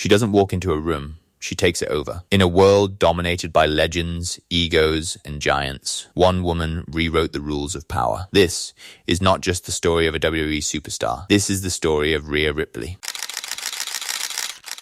She doesn't walk into a room. She takes it over. In a world dominated by legends, egos, and giants, one woman rewrote the rules of power. This is not just the story of a WWE superstar. This is the story of Rhea Ripley.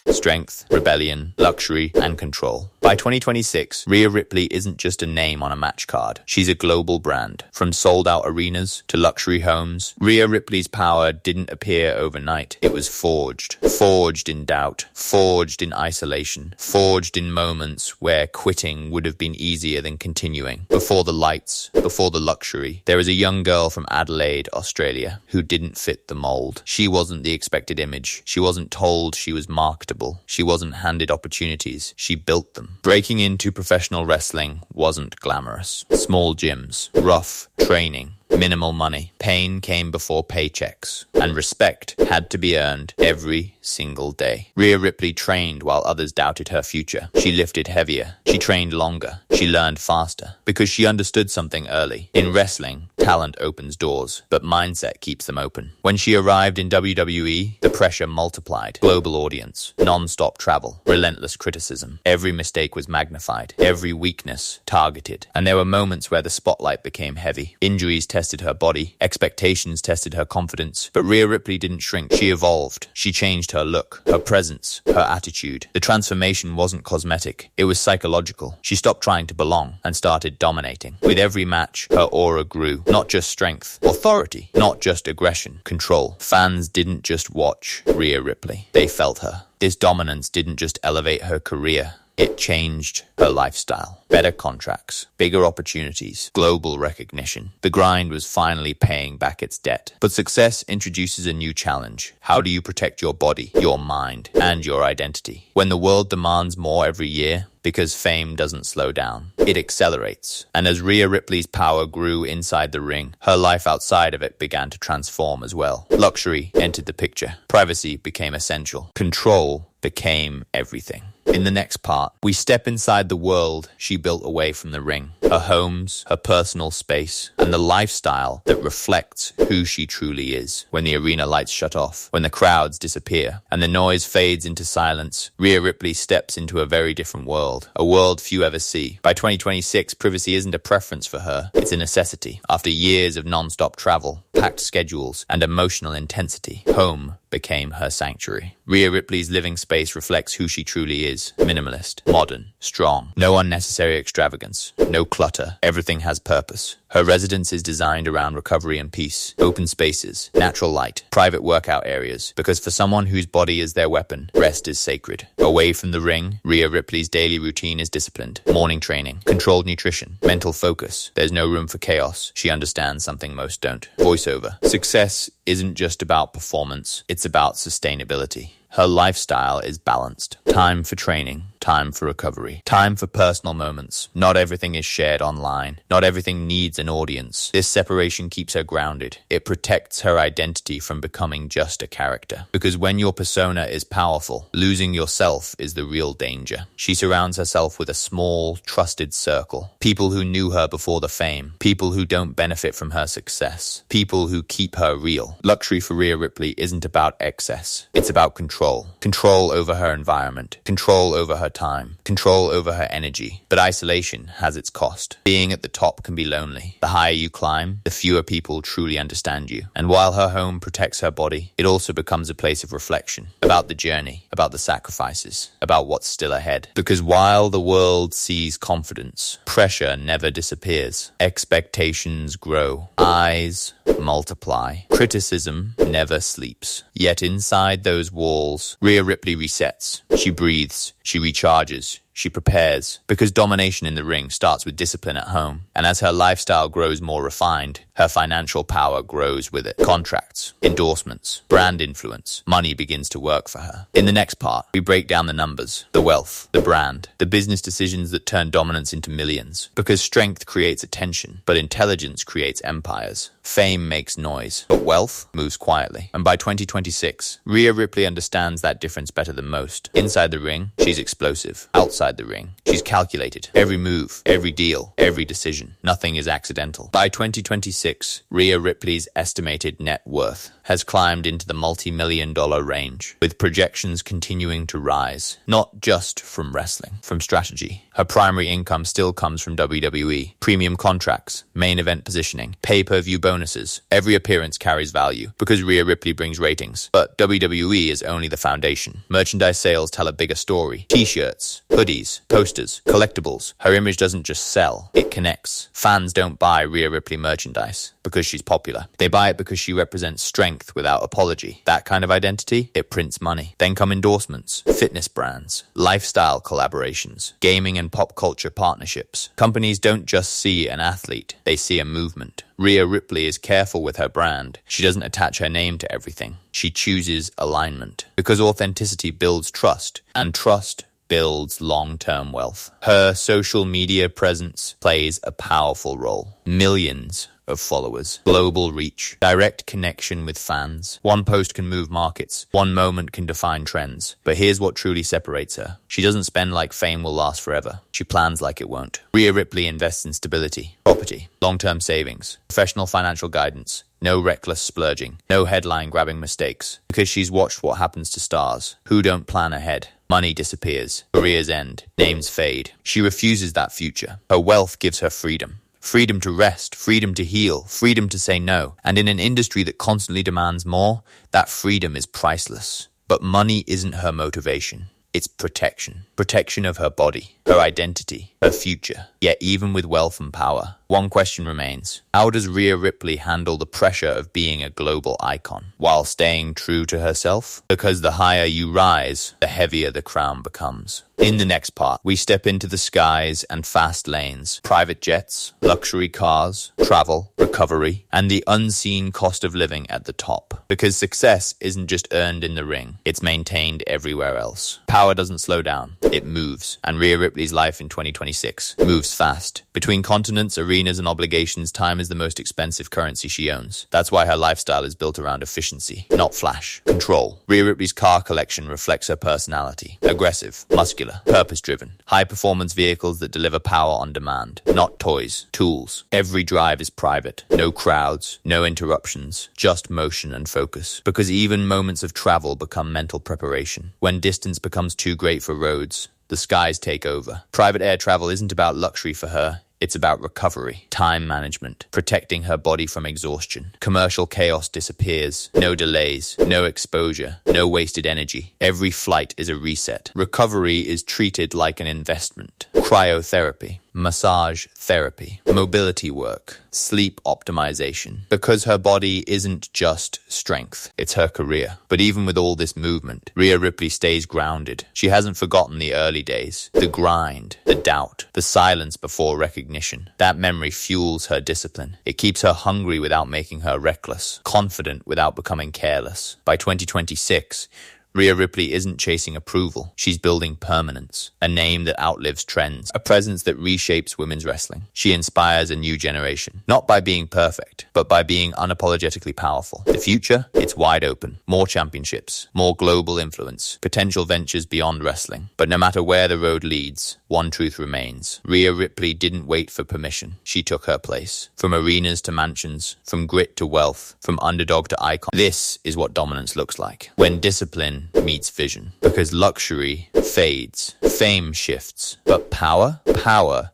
Strength, rebellion, luxury, and control. By 2026, Rhea Ripley isn't just a name on a match card. She's a global brand. From sold-out arenas to luxury homes, Rhea Ripley's power didn't appear overnight. It was forged. Forged in doubt. Forged in isolation. Forged in moments where quitting would have been easier than continuing. Before the lights, before the luxury, there was a young girl from Adelaide, Australia, who didn't fit the mold. She wasn't the expected image. She wasn't told she was marketable. She wasn't handed opportunities. She built them. Breaking into professional wrestling wasn't glamorous. Small gyms, rough training, minimal money. Pain came before paychecks, and respect had to be earned every single day. Rhea Ripley trained while others doubted her future. She lifted heavier. She trained longer. She learned faster because she understood something early. In wrestling, talent opens doors, but mindset keeps them open. When she arrived in WWE, the pressure multiplied. Global audience, non-stop travel, relentless criticism. Every mistake was magnified. Every weakness targeted. And there were moments where the spotlight became heavy. Injuries tested her body. Expectations tested her confidence. But Rhea Ripley didn't shrink. She evolved. She changed her look, her presence, her attitude. The transformation wasn't cosmetic. It was psychological. She stopped trying to belong and started dominating. With every match, her aura grew. Not just strength, authority. Not just aggression, control. Fans didn't just watch Rhea Ripley. They felt her. This dominance didn't just elevate her career. It changed her lifestyle. Better contracts, bigger opportunities, global recognition. The grind was finally paying back its debt. But success introduces a new challenge. How do you protect your body, your mind, and your identity? When the world demands more every year, because fame doesn't slow down, it accelerates. And as Rhea Ripley's power grew inside the ring, her life outside of it began to transform as well. Luxury entered the picture. Privacy became essential. Control became everything. In the next part, we step inside the world she built away from the ring. Her homes, her personal space, and the lifestyle that reflects who she truly is. When the arena lights shut off, when the crowds disappear, and the noise fades into silence, Rhea Ripley steps into a very different world. A world few ever see. By 2026, privacy isn't a preference for her, it's a necessity. After years of non-stop travel, packed schedules, and emotional intensity, home became her sanctuary. Rhea Ripley's living space reflects who she truly is. Minimalist, modern, strong. No unnecessary extravagance. No clutter. Everything has purpose. Her residence is designed around recovery and peace. Open spaces, natural light, private workout areas. Because for someone whose body is their weapon, rest is sacred. Away from the ring, Rhea Ripley's daily routine is disciplined. Morning training, controlled nutrition, mental focus. There's no room for chaos. She understands something most don't. Voiceover. Success isn't just about performance. It's about sustainability. Her lifestyle is balanced. Time for training, time for recovery, time for personal moments. Not everything is shared online. Not everything needs an audience. This separation keeps her grounded. It protects her identity from becoming just a character. Because when your persona is powerful, losing yourself is the real danger. She surrounds herself with a small, trusted circle. People who knew her before the fame. People who don't benefit from her success. People who keep her real. Luxury for Rhea Ripley isn't about excess. It's about control. Control over her environment. Control over her time. Control over her energy. But isolation has its cost. Being at the top can be lonely. The higher you climb, the fewer people truly understand you. And while her home protects her body, it also becomes a place of reflection. About the journey. About the sacrifices. About what's still ahead. Because while the world sees confidence, pressure never disappears. Expectations grow. Eyes multiply. Criticism never sleeps. Yet inside those walls, Rhea Ripley resets. She breathes. She recharges. She prepares. Because domination in the ring starts with discipline at home. And as her lifestyle grows more refined, her financial power grows with it. Contracts, endorsements, brand influence, money begins to work for her. In the next part, we break down the numbers, the wealth, the brand, the business decisions that turn dominance into millions. Because strength creates attention, but intelligence creates empires. Fame makes noise, but wealth moves quietly. And by 2026, Rhea Ripley understands that difference better than most. Inside the ring, she's explosive. Outside outside the ring. She's calculated. Every move, every deal, every decision. Nothing is accidental. By 2026, Rhea Ripley's estimated net worth has climbed into the multi-million-dollar range, with projections continuing to rise, not just from wrestling, from strategy. Her primary income still comes from WWE, premium contracts, main event positioning, pay-per-view bonuses. Every appearance carries value, because Rhea Ripley brings ratings. But WWE is only the foundation. Merchandise sales tell a bigger story. T-shirts, hoodies, posters, collectibles. Her image doesn't just sell, it connects. Fans don't buy Rhea Ripley merchandise because she's popular. They buy it because she represents strength without apology. That kind of identity, it prints money. Then come endorsements, fitness brands, lifestyle collaborations, gaming and pop culture partnerships. Companies don't just see an athlete, they see a movement. Rhea Ripley is careful with her brand. She doesn't attach her name to everything. She chooses alignment. Because authenticity builds trust, and trust builds long-term wealth. Her social media presence plays a powerful role. Millions of followers, global reach, direct connection with fans. One post can move markets. One moment can define trends. But here's what truly separates her. She doesn't spend like fame will last forever. She plans like it won't. Rhea Ripley invests in stability, property, long-term savings, professional financial guidance. No reckless splurging, no headline-grabbing mistakes. Because she's watched what happens to stars who don't plan ahead. Money disappears, careers end, names fade. She refuses that future. Her wealth gives her freedom. Freedom to rest, freedom to heal, freedom to say no. And in an industry that constantly demands more, that freedom is priceless. But money isn't her motivation. It's protection. Protection of her body, her identity, her future. Yet even with wealth and power, one question remains. How does Rhea Ripley handle the pressure of being a global icon while staying true to herself? Because the higher you rise, the heavier the crown becomes. In the next part, we step into the skies and fast lanes, private jets, luxury cars, travel, recovery, and the unseen cost of living at the top. Because success isn't just earned in the ring, it's maintained everywhere else. Power doesn't slow down, it moves. And Rhea Ripley's life in 2026 moves fast. Between continents, arenas, and obligations, time is the most expensive currency she owns. That's why her lifestyle is built around efficiency, not flash. Control. Rhea Ripley's car collection reflects her personality. Aggressive, muscular, purpose-driven. High-performance vehicles that deliver power on demand. Not toys, tools. Every drive is private. No crowds, no interruptions, just motion and focus. Because even moments of travel become mental preparation. When distance becomes too great for roads, the skies take over. Private air travel isn't about luxury for her. It's about recovery, time management, protecting her body from exhaustion. Commercial chaos disappears. No delays, no exposure, no wasted energy. Every flight is a reset. Recovery is treated like an investment. Cryotherapy, massage therapy, mobility work, sleep optimization. Because her body isn't just strength, it's her career. But even with all this movement, Rhea Ripley stays grounded. She hasn't forgotten the early days, the grind, the doubt, the silence before recognition. That memory fuels her discipline. It keeps her hungry without making her reckless, confident without becoming careless. By 2026, Rhea Ripley isn't chasing approval. She's building permanence, a name that outlives trends, a presence that reshapes women's wrestling. She inspires a new generation, not by being perfect, but by being unapologetically powerful. The future, it's wide open. More championships, more global influence, potential ventures beyond wrestling. But no matter where the road leads, one truth remains. Rhea Ripley didn't wait for permission. She took her place. From arenas to mansions, from grit to wealth, from underdog to icon. This is what dominance looks like. When discipline meets vision. Because luxury fades, fame shifts, but power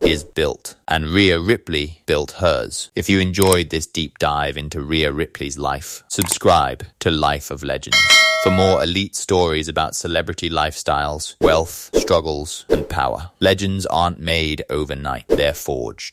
is built. And Rhea Ripley built hers. If you enjoyed this deep dive into Rhea Ripley's life, subscribe to Life of Legends for more elite stories about celebrity lifestyles, wealth, struggles, and power. Legends aren't made overnight, they're forged.